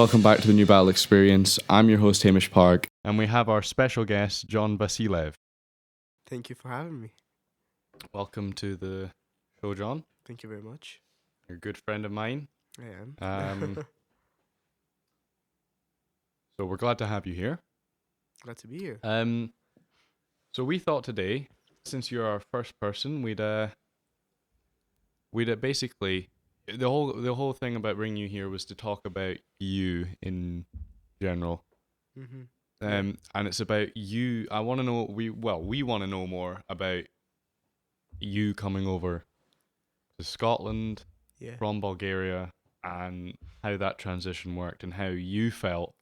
welcome back to the Newbattle Experience. I'm your host, Hamish Park, and we have our special guest, John Vasilev. Thank you for having me. Welcome to the show, John. Thank you very much. You're a good friend of mine. I am. So we're glad to have you here. Glad to be here. So we thought today, since you're our first person, we'd basically the whole thing about bringing you here was to talk about you in general. Mm-hmm. And it's about you. I want to know. We want to know more about you coming over to Scotland from Bulgaria and how that transition worked and how you felt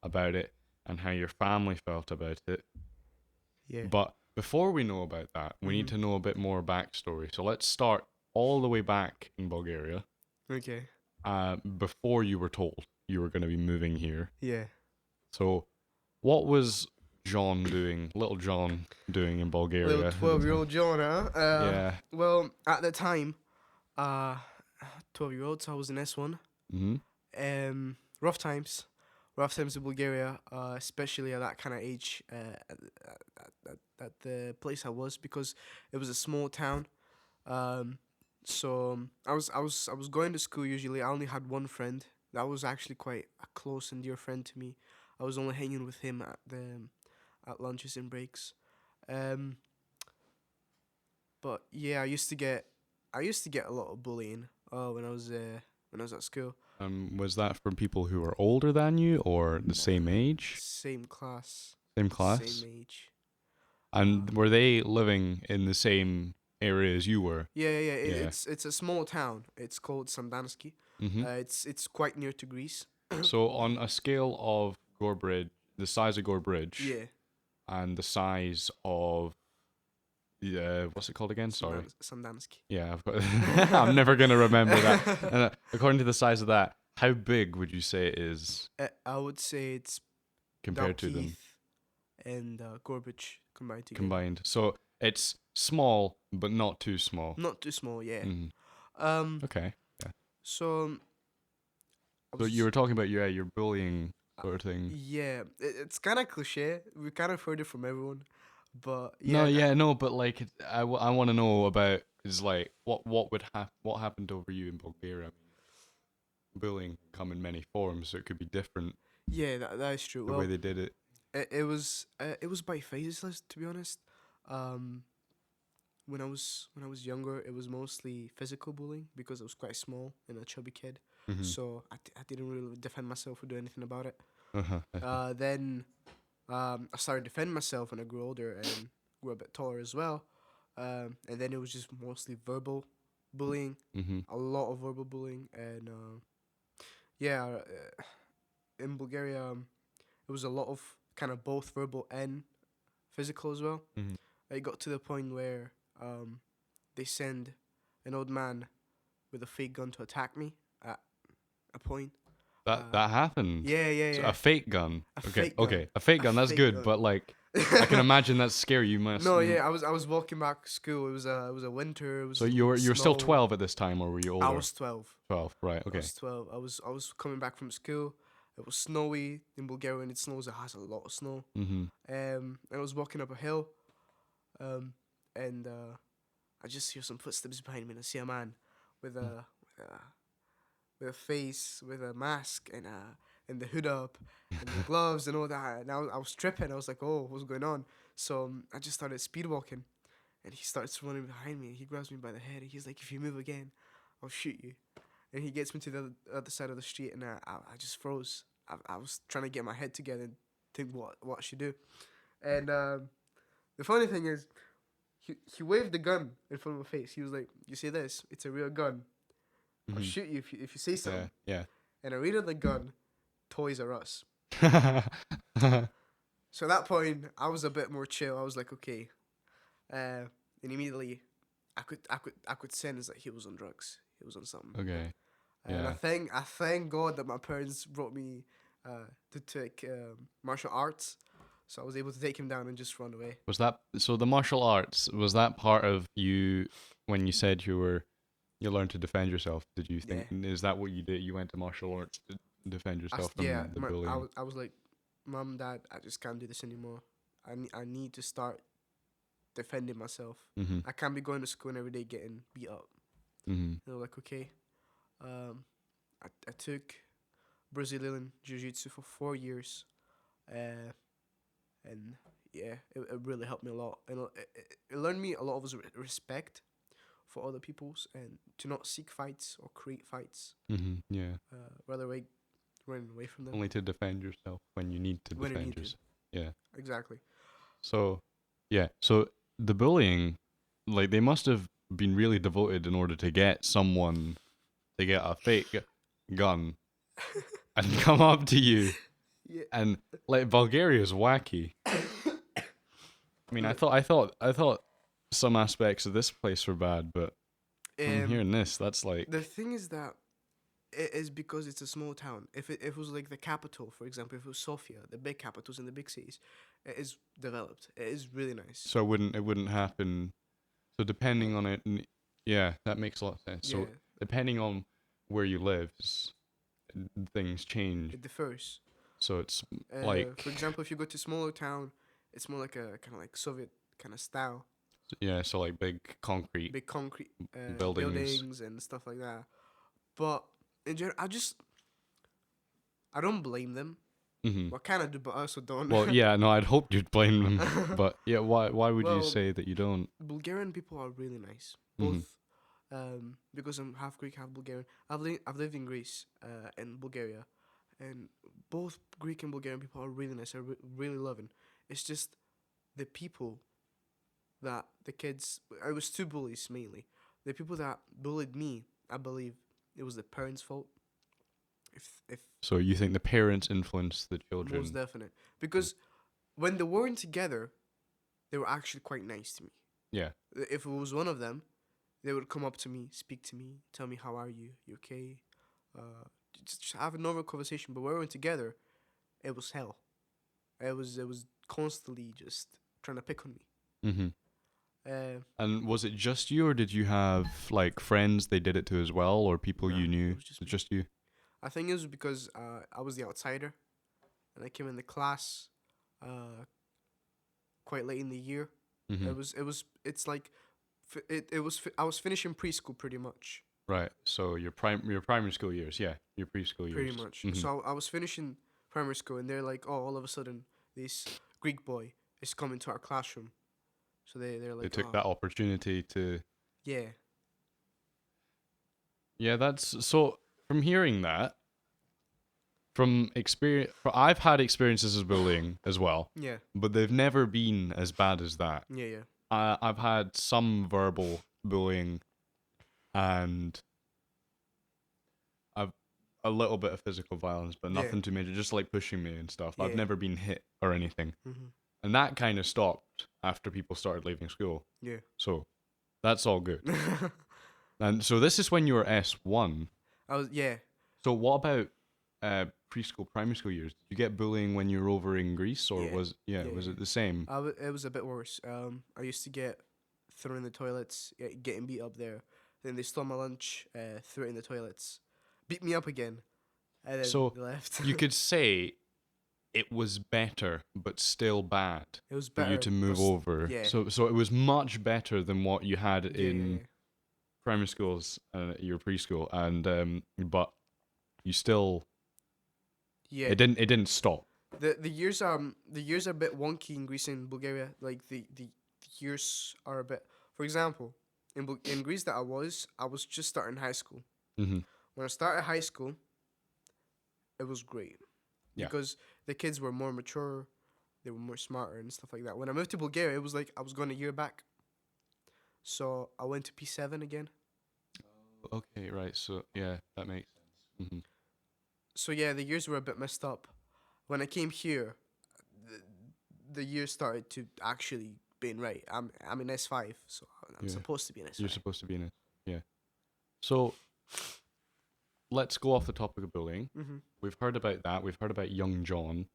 about it and how your family felt about it. Yeah. But before we know about that, we need to know a bit more backstory. So let's start all the way back in Bulgaria. Okay. Before you were told you were going to be moving here. Yeah. So what was little John doing in Bulgaria? Little 12-year-old John, huh? Yeah. Well, at the time, 12-year-old, so I was in S1. Mm-hmm. Rough times in Bulgaria, especially at that kind of age, at the place I was, because it was a small town. So I was going to school usually. I only had one friend that was actually quite a close and dear friend to me. I was only hanging with him at lunches and breaks. But yeah, I used to get a lot of bullying when I was at school. Was that from people who were older than you or the same age? Same class. Same class? Same age. And were they living in the same area as you were? Yeah. It's a small town. It's called Sandanski. Mm-hmm. It's quite near to Greece. So on a scale of Gore Bridge, the size of Gore Bridge, Yeah. and the size of what's it called again? Sorry. Sandanski. Yeah, I've got. I'm never gonna remember that. According to the size of that, how big would you say it is? I would say it's compared to them and Gorbridge combined together. Combined. So it's small, but not too small. Not too small, yeah. Mm-hmm. Okay. Yeah. So. So you were talking about your bullying sort of thing. Yeah, it's kind of cliche. We kind of heard it from everyone, but but like I want to know about is like what happened over you in Bulgaria. I mean, bullying come in many forms, so it could be different. Yeah, that is true. The way they did it. It was by phases. To be honest, when I was younger, it was mostly physical bullying because I was quite small and a chubby kid. Mm-hmm. So I didn't really defend myself or do anything about it. Then I started defending myself when I grew older and grew a bit taller as well. And then it was just mostly verbal bullying, a lot of verbal bullying. And in Bulgaria, it was a lot of kind of both verbal and physical as well. Mm-hmm. It got to the point where they send an old man with a fake gun to attack me at a point. That happened. Yeah. So a fake gun. Fake gun. That's good, gun. But like, I can imagine that's scary. You must. No, yeah. I was walking back to school. It was a winter. It was so you're still 12 at this time, or were you older? I was 12. 12, right? Okay. I was 12. I was coming back from school. It was snowy in Bulgaria. When it snows, it has a lot of snow. Mm-hmm. And I was walking up a hill, and I just hear some footsteps behind me, and I see a man with a face, with a mask, and the hood up, and the gloves and all that. And I was tripping. I was like, "Oh, what's going on?" So I just started speed walking, and he starts running behind me. And he grabs me by the head. And he's like, "If you move again, I'll shoot you." And he gets me to the other side of the street, and I just froze. I was trying to get my head together and think what I should do. And the funny thing is, he waved the gun in front of my face. He was like, "You see this? It's a real gun. I'll shoot you if you say something." Yeah. And I rated the gun, Toys R Us. So at that point, I was a bit more chill. I was like, okay. And immediately, I could sense that he was on drugs. He was on something. Okay. And I thank God that my parents brought me to take martial arts. So I was able to take him down and just run away. Was that so? The martial arts, was that part of you when you said you learned to defend yourself? Did you think is that what you did? You went to martial arts defend yourself from the bullying? I was like, Mom, Dad, I just can't do this anymore. I need to start defending myself. Mm-hmm. I can't be going to school and every day getting beat up. Mm-hmm. They were like, okay. I took Brazilian Jiu-Jitsu for 4 years. And yeah, it really helped me a lot. And it learned me a lot of respect for other people's and to not seek fights or create fights. Mm-hmm. Yeah. Rather run away from them. Only to defend yourself when you need to defend yourself. Yeah. Exactly. So, yeah. So the bullying, like they must have been really devoted in order to get someone to get a fake gun and come up to you. Yeah. And like Bulgaria's wacky. I mean, I thought some aspects of this place were bad, but from hearing this, that's like the thing is that it is because it's a small town. If it was like the capital, for example, if it was Sofia, the big capitals in the big cities, it is developed. It is really nice. so it wouldn't happen. So depending on it, yeah, that makes a lot of sense. Yeah. So depending on where you live, things change. It differs. So it's like, for example, if you go to a smaller town, it's more like a kind of like Soviet kind of style. yeah, so like big concrete Buildings and stuff like that. But in general, I don't blame them. Mm-hmm. Well, I kind of do, but I also don't. Well, yeah, no, I'd hoped you'd blame them, but yeah, why would you say that you don't? Bulgarian people are really nice, Mm-hmm. both, because I'm half Greek, half Bulgarian. I've lived in Greece, and Bulgaria, and both Greek and Bulgarian people are really nice. Are really loving. It's just the people that the kids. I was two bullies mainly. The people that bullied me, I believe it was the parents' fault. If So you think the parents influence the children? most definite, because when they weren't together, they were actually quite nice to me. Yeah. If it was one of them, they would come up to me, speak to me, tell me how are you, you okay, just have a normal conversation. But when we were together, it was hell. It was constantly just trying to pick on me. Mm-hmm. And was it just you, or did you have like friends they did it to as well, or people you knew? It was just you. I think it was because I was the outsider, and I came in the class quite late in the year. Mm-hmm. It's like I was finishing preschool pretty much. Right. So your primary school years, yeah, your preschool years. Pretty much. Mm-hmm. So I was finishing primary school, and they're like, oh, all of a sudden this Greek boy is coming to our classroom. So they're like, they took that opportunity to. Yeah. Yeah, that's so. From hearing that, from experience, I've had experiences of bullying as well. Yeah. But they've never been as bad as that. Yeah. I've had some verbal bullying, and I've a little bit of physical violence, but nothing too major. Just like pushing me and stuff. I've never been hit or anything, and that kind of stopped after people started leaving school. Yeah. So that's all good. And so this is when you were S1. Yeah. So what about preschool, primary school years? Did you get bullying when you were over in Greece, or was it the same? It was a bit worse. I used to get thrown in the toilets, getting beat up there. Then they stole my lunch, threw it in the toilets, beat me up again, and then So they left. you could say it was better, but still bad. It was for better you to move over. Yeah. So it was much better than what you had in Yeah. primary schools, your preschool, and but you still. Yeah. It didn't stop. The years are a bit wonky in Greece and Bulgaria. Like the years are a bit. For example, in Greece that I was just starting high school. Mm-hmm. When I started high school, it was great. Yeah. Because the kids were more mature, they were more smarter and stuff like that. When I moved to Bulgaria, it was like I was going a year back. So I went to P7 again. Okay, right. So yeah, that makes sense. Mm-hmm. So yeah, the years were a bit messed up. When I came here, the years started to actually being right. I'm in S5, so I'm supposed to be in S5. You're supposed to be in it. Yeah. So let's go off the topic of bullying. Mm-hmm. We've heard about that. We've heard about young John.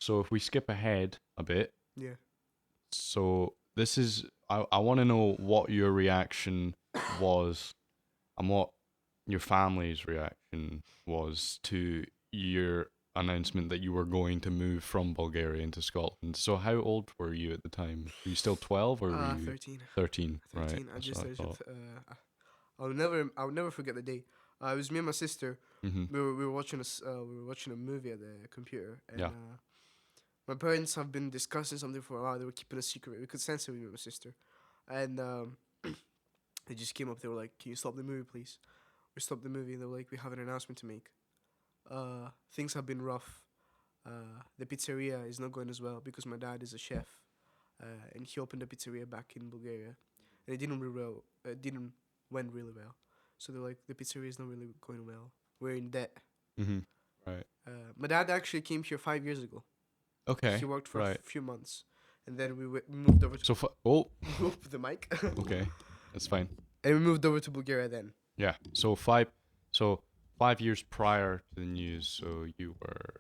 So if we skip ahead a bit. Yeah. So this is I want to know what your reaction was and what your family's reaction was to your announcement that you were going to move from Bulgaria into Scotland. So how old were you at the time? Were you still 12 or were you 13. 13? Right. 13. I That's just what I thought. I'll never forget the day. It was me and my sister. Mm-hmm. We were watching a movie at the computer, and Yeah. my parents have been discussing something for a while. They were keeping a secret. We could sense it with me and my sister, and they just came up. They were like, "Can you stop the movie, please?" We stopped the movie. They were like, "We have an announcement to make. Things have been rough. The pizzeria is not going as well because my dad is a chef, and he opened a pizzeria back in Bulgaria, and it didn't really well. It didn't went really well. So they're like, the pizzeria is not really going well. We're in debt." Mm-hmm. Right. My dad actually came here 5 years ago. Okay. He worked for right. a few months, and then we moved over to So Oop, the mic. okay, that's fine. And we moved over to Bulgaria then. Yeah. So 5 years prior to the news. So you were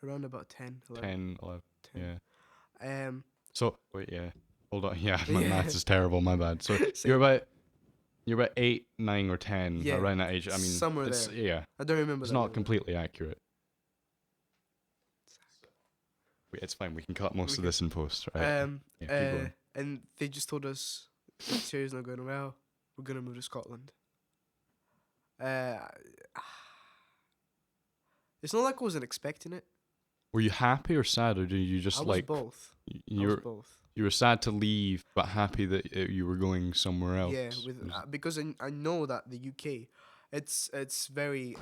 Around about 10, 11. 10, 11. 10. Yeah. Um, So wait, yeah. Hold on. Yeah, my Yeah. maths is terrible. My bad. So Same. you're about 8, 9, or 10 Yeah, around that age. I mean, somewhere it's, there. yeah, I don't remember it's that not really well. completely accurate. Wait, it's fine. We can cut most of this in post, right? Yeah, keep going. And they just told us the series not going well. We're gonna move to Scotland. It's not like I wasn't expecting it. Were you happy or sad, or did you just I was like both. you're you were sad to leave, but happy that you were going somewhere else? Yeah, because I know that the UK, it's very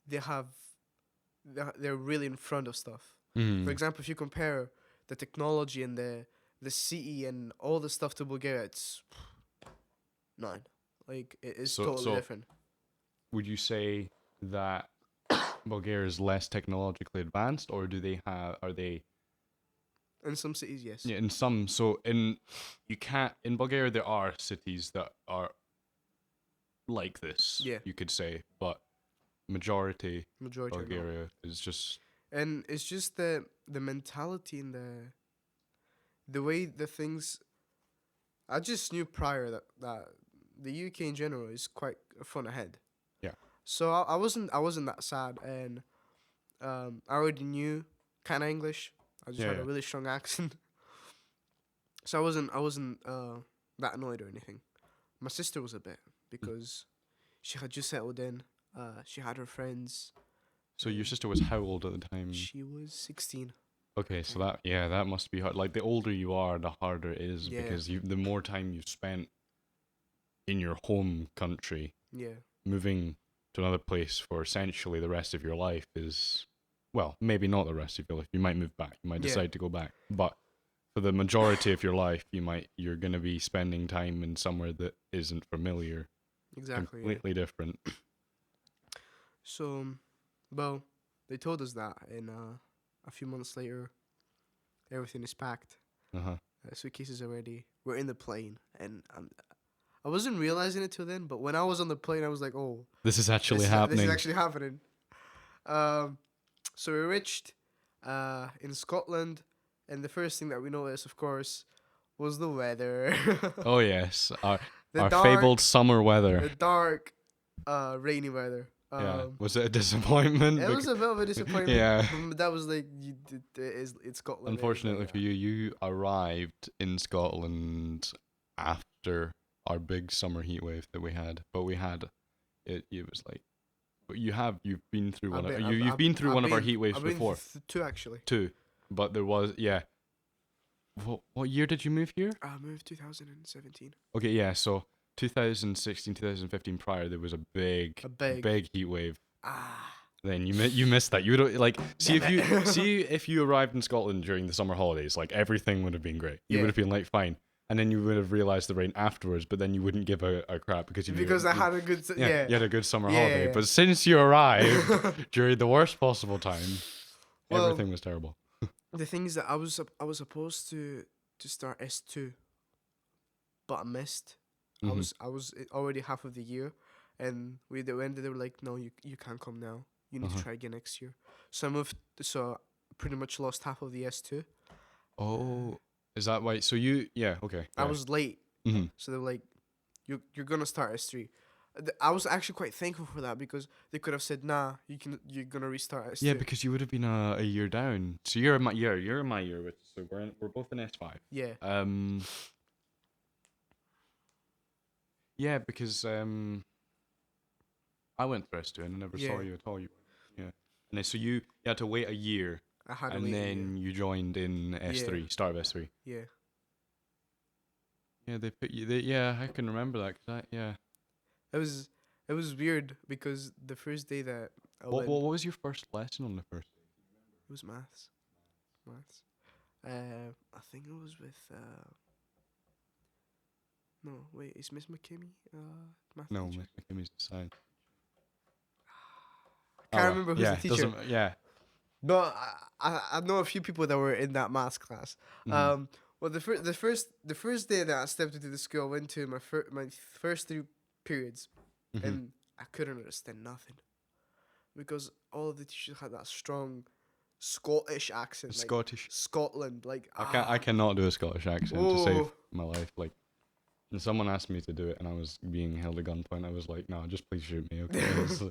they're really in front of stuff. Mm. For example, if you compare the technology and the CE and all the stuff to Bulgaria, it's none. Like it is totally different. Would you say that Bulgaria is less technologically advanced, or are they? In some cities, yes. Yeah, in some. In Bulgaria there are cities that are like this. Yeah. You could say, but majority are not. Bulgaria is just. And it's just the mentality and the way the things. I just knew prior that the UK in general is quite a fun ahead. Yeah. So I wasn't that sad, and I already knew kind of English. I just had a really strong accent. So I wasn't that annoyed or anything. My sister was a bit because she had just settled in. She had her friends. So your sister was how old at the time? She was 16. Okay, so that must be hard. Like the older you are, the harder it is because the more time you've spent in your home country, moving to another place for essentially the rest of your life is, well, maybe not the rest of your life. You might move back. You might decide to go back, but for the majority of your life, you're gonna be spending time in somewhere that isn't familiar. Exactly. Completely different. So, well, they told us that, and a few months later, everything is packed. Suitcases are ready. We're in the plane, and I wasn't realizing it till then. But when I was on the plane, I was like, "Oh, this is actually happening." This is actually happening. So we reached in Scotland, and the first thing that we noticed, of course, was the weather. Oh yes, our fabled summer weather. The dark, rainy weather. Yeah. Was it a disappointment? It was a bit of a disappointment. Yeah. That was like, it's Scotland. Unfortunately for you, you arrived in Scotland after our big summer heat wave that we had. But we had it. It was like, but you've been through one. You've been through one of our heat waves before. Two actually. Two, but there was What year did you move here? I moved 2017. Okay, yeah. So 2016, 2015 prior, there was a big heat wave. Then you missed that. You would like see if you arrived in Scotland during the summer holidays, like everything would have been great. You would have been like fine, and then you would have realized the rain afterwards. But then you wouldn't give a crap because I had a good you had a good summer holiday. But since you arrived during the worst possible time, everything was terrible. The thing is that I was supposed to start S2, but I missed. I was already half of the year, and they were like, no, you can't come now. You need to try again next year. So I moved. So pretty much lost half of the S2. Oh, is that why? So okay. I was late, so they were like, you're gonna start S3. I was actually quite thankful for that because they could have said, nah, you're gonna restart S2. Yeah, because you would have been a year down. So you're in my year. You're in my year. So we're both in S5. Yeah. Yeah, because I went through S2 and I never saw Yeah. you at all. Yeah. And then, so you had to wait a year, I had to and wait a then you joined in S3, Yeah. start of S3. Yeah. Yeah, they put you. Yeah, I can remember that. Yeah. It was weird because the first day that I What went, was your first lesson on the first? it was maths. Maths. I think it was with no, wait, is Miss McKinney math No, teacher? Miss McKimmy's the science. I can't remember who's yeah, the teacher. Yeah. No, I know a few people that were in that maths class. Mhm. Well, the first day that I stepped into the school, I went to my first 3 periods, Mhm. and I couldn't understand nothing because all of the teachers had that strong Scottish accent, like Scottish. Scotland, like I cannot do a Scottish accent to save Oh, my life. Like, and someone asked me to do it, and I was being held at gunpoint. I was like, "No, just please shoot me." Okay.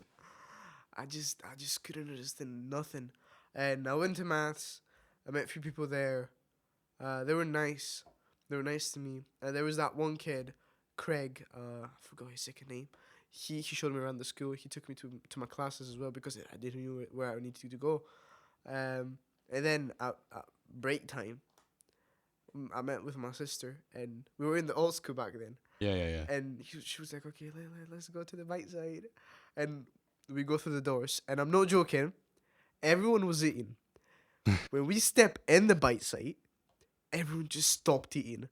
I just couldn't understand nothing, and I went to maths. I met a few people there. They were nice. They were nice to me. There was that one kid, Craig. I forgot his second name. He showed me around the school. He took me to my classes as well because I didn't know where I needed to go. And then at break time, I met with my sister, and we were in the old school back then. Yeah. And she was like, "Okay, let's go to the bite side," and we go through the doors. And I'm not joking. Everyone was eating. When we step in the bite site, everyone just stopped eating.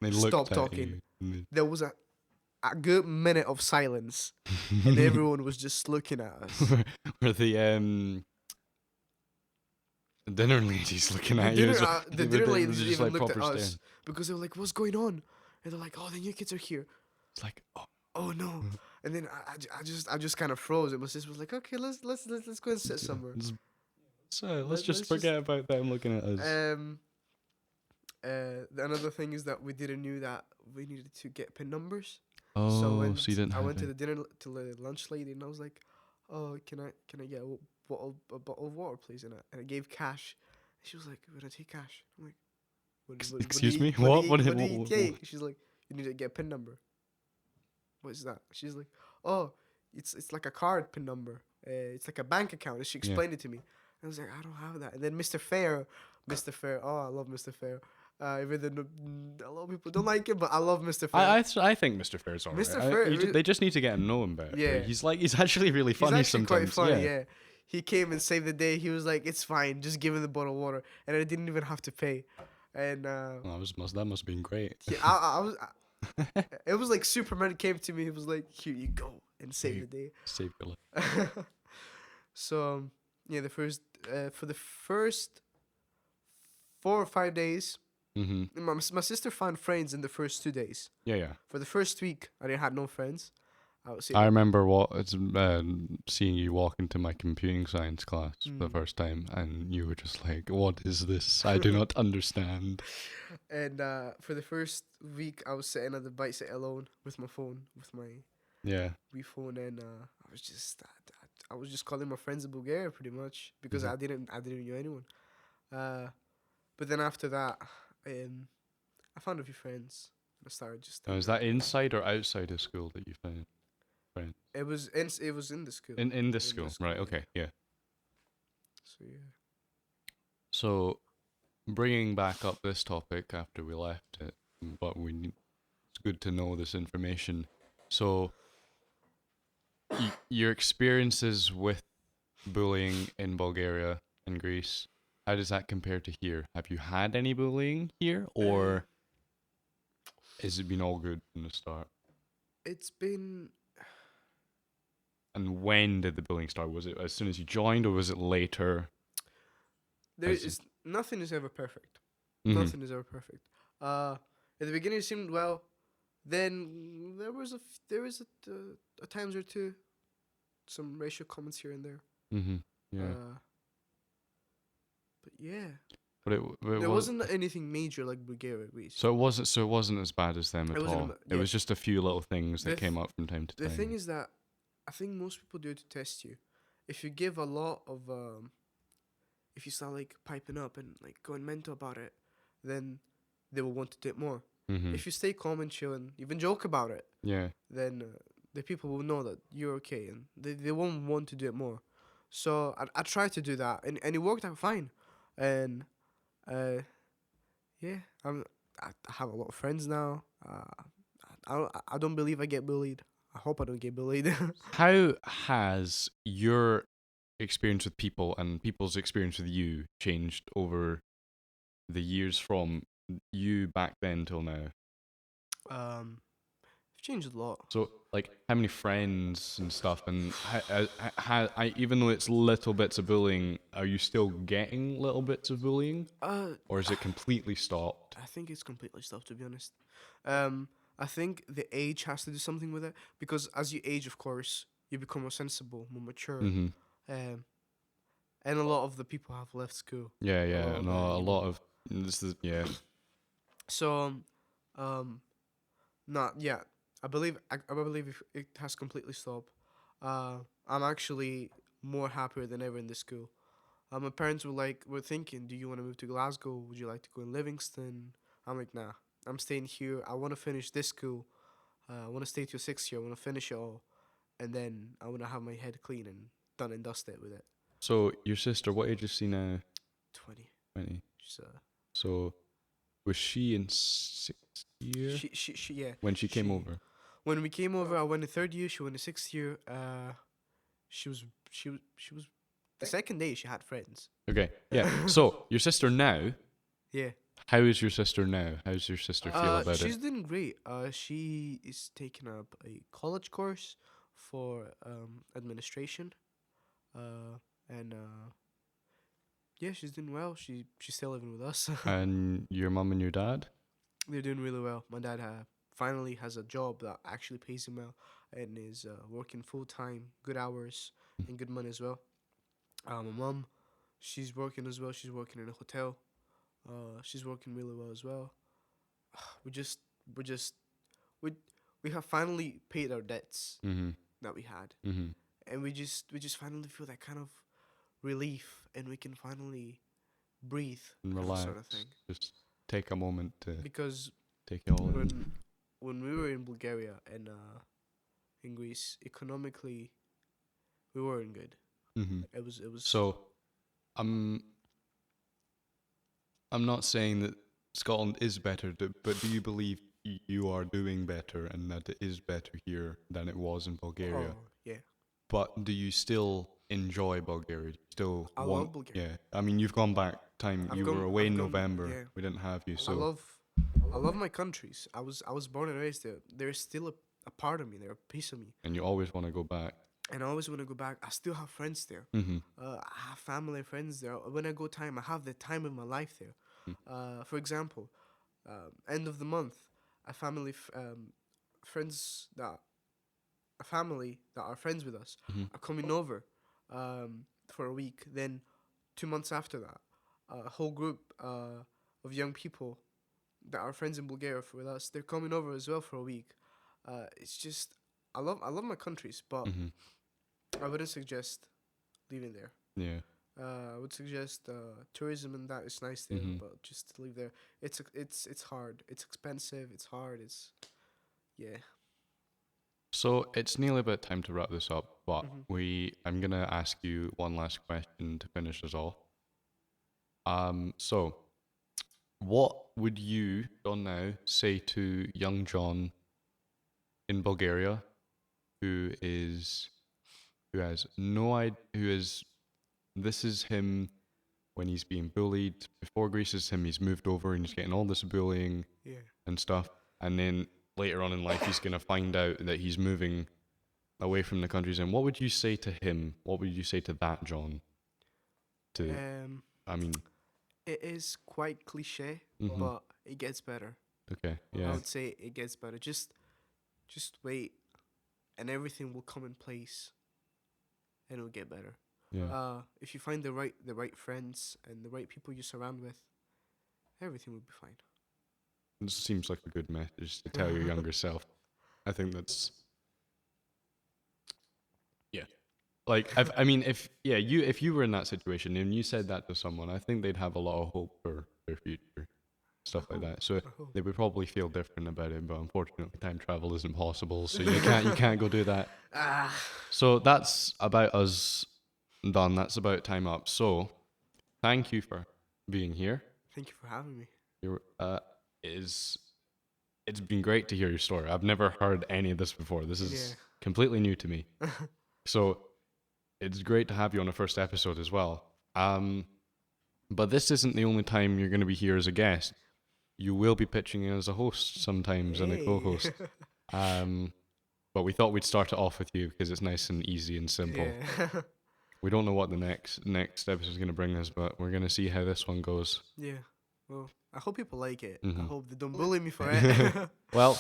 They Stopped looked at talking. you. There was a good minute of silence, and everyone was just looking at us. Were the dinner ladies looking at you? The dinner ladies just even like looked at proper us staring. because they were like, "What's going on?" And they're like, "Oh, the new kids are here." It's like, Oh no! And then I just kind of froze. And my sister was like, "Okay, let's go and sit somewhere." let's just forget about them looking at us. Another thing is that we didn't knew that we needed to get pin numbers. Oh, So you didn't I have went to it. the dinner to the lunch lady, and I was like, "Oh, can I get a bottle of water, please?" And I gave cash. She was like, "Would I take cash?" I'm like, Excuse me? What What? do you take?" She's like, "You need to get a pin number." What is that? She's like, "Oh, it's like a card pin number. It's like a bank account." And she explained it to me. I was like, "I don't have that." And then Mr. Fair, oh, I love Mr. Fair. Even though a lot of people don't like him, but I love Mr. Fair. I think Mr. Fair's alright. Mr. Fair, They just need to get to know him better. Yeah. He's actually really funny He's actually sometimes. quite funny, yeah. He came and saved the day. He was like, "It's fine, just give him the bottle of water," and I didn't even have to pay. And that must have been great. it was like Superman came to me. He was like, "Here you go," and saved the day. Save your life. So yeah, for the first 4 or 5 days, my sister found friends in the first 2 days. Yeah. For the first week, I didn't had no friends. I remember seeing you walk into my computing science class for the first time, and you were just like, "What is this? I do not understand." And for the first week, I was sitting at the bite site alone with my phone, with my Wii phone, and I was just calling my friends in Bulgaria pretty much because I didn't know anyone. But then after that, I found a few friends. I started just. Is that inside or outside of school that you found friends? It was in the school. In this school, right? Okay, yeah. So yeah. So, bringing back up this topic after we left it, but it's good to know this information. So, your experiences with bullying in Bulgaria and Greece, how does that compare to here? Have you had any bullying here, or has it been all good from the start? It's been. And when did the bullying start? Was it as soon as you joined, or was it later? Nothing is ever perfect. Mm-hmm. Nothing is ever perfect. At the beginning it seemed well. Then there was a times or two, some racial comments here and there. Mm-hmm. Yeah. But yeah. But it There was. wasn't anything major like Bulgaria, Greece. So it wasn't. So it wasn't as bad as them It at wasn't. all. It Yeah. was just a few little things that The came up from time to the thing time. is that I think most people do it to test you. If you give a lot of if you start like piping up and like going mental about it, then they will want to do it more. Mhm. If you stay calm and chill and even joke about it, Yeah. then the people will know that you're okay and they won't want to do it more. So I tried to do that and it worked out fine. And uh, yeah, I have a lot of friends now. I don't believe I get bullied. I hope I don't get bullied. How has your experience with people and people's experience with you changed over the years from you back then till now? I've changed a lot. So, like, how many friends and stuff, and even though it's little bits of bullying, are you still getting little bits of bullying, Uh, or is it completely stopped? I think it's completely stopped, to be honest. Um, I think the age has to do something with it because as you age, of course, you become more sensible, more mature. Mm-hmm. Um, and a lot of the people have left school. Yeah, A yeah, lot of no, the, a you lot know. of this is yeah. So, um, not yeah. I believe if it has completely stopped. I'm actually more happier than ever in this school. My parents were thinking, do you want to move to Glasgow? Would you like to go in Livingston? I'm like, nah. I'm staying here. I want to finish this school. I want to stay till 6th year. I want to finish it all, and then I want to have my head clean and done and dusted with it. So your sister, what age is she now? 20. 20. She's So was she in sixth year she yeah. when she came She over? When we came over, I went in 3rd year. She went in 6th year. She was the second day she had friends. Okay, yeah. So your sister now, Yeah. how is your sister now? How's your sister feel about She's it? doing great. She is taking up a college course for administration. And yeah, she's doing well. She's still living with us. And your mum and your dad? They're doing really well. My dad finally has a job that actually pays him well and is working full time, good hours, and good money as well. My mom, she's working as well. She's working in a hotel. She's working really well as well. We just, we just, we, we have finally paid our debts Mm-hmm. that we had, Mm-hmm. and we just finally feel that kind of relief, and we can finally breathe, And and that relax. sort of thing. Just take a moment to Because take it all in. when we were in Bulgaria and in Greece, economically, we weren't good. Mm-hmm. It was. So I'm I'm not saying that Scotland is better, but do you believe you are doing better and that it is better here than it was in Bulgaria? Oh yeah, But do you still enjoy Bulgaria? Do you still I want? love Bulgaria. Yeah, I mean, you've gone back time. You were away I've in gone. November. Yeah, We didn't have you, I so love, I love my countries. I was born and raised there. There's still a part of me. They're a piece of me, and you always want to go back. and I always want to go back. I still have friends there. Mm-hmm. I have family, friends there. When I go time, I have the time of my life there. For example, end of the month, a family, friends that a family that are friends with us Mm-hmm. are coming over for a week. Then 2 months after that, a whole group of young people that are friends in Bulgaria with us, they're coming over as well for a week. It's just I love my countries, but Mm-hmm. I wouldn't suggest leaving there. Yeah. I would suggest tourism and that is nice there, Mm-hmm. but just to live there, it's hard. It's expensive. It's hard. It's yeah. So it's nearly about time to wrap this up, but Hmm. I'm gonna ask you one last question to finish us off. So what would you, John, now say to young John in Bulgaria, who is who has no idea, who is this is him when he's being bullied. Before Greece is him, he's moved over and he's getting all this bullying Yeah. and stuff, and then later on in life he's gonna find out that he's moving away from the countries. And what would you say to him? What would you say to that John? To Um, I mean, it is quite cliche, mm-hmm. but it gets better. Okay, I yeah, would say it gets better. Just wait, and everything will come in place, and it'll get better. yeah, If you find the right friends and the right people you surround with, Everything will be fine. It seems like a good message to tell your younger self. I think that's like if you were in that situation and you said that to someone, I think they'd have a lot of hope for their future, stuff like that. So they would probably feel different about it, but unfortunately, time travel isn't possible, so you can't go do that. So that's about us done. That's about time up. So thank you for being here. Thank you for having me. It's been great to hear your story. I've never heard any of this before. This is completely new to me. So it's great to have you on the first episode as well. But this isn't the only time you're going to be here as a guest. You will be pitching in as a host sometimes and a co-host. But we thought we'd start it off with you because it's nice and easy and simple. Yeah. We don't know what the next episode is going to bring us, but we're going to see how this one goes. Yeah. Well, I hope people like it. Mm-hmm. I hope they don't bully me for it. Well,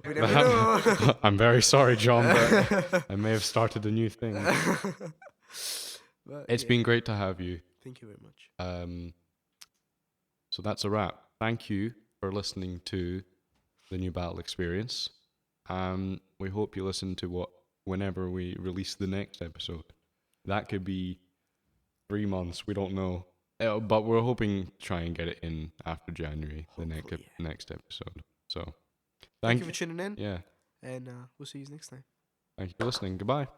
we never know. I'm very sorry, John, but I may have started a new thing. But, It's been great to have you. Thank you very much. So that's a wrap. Thank you for listening to the Newbattle Experience. We hope you listen to whenever we release the next episode. That could be 3 months. We don't know. But we're hoping to try and get it in after January, Hopefully, the next episode. So thank you for tuning in. Yeah. And we'll see you next time. Thank you for listening. Goodbye.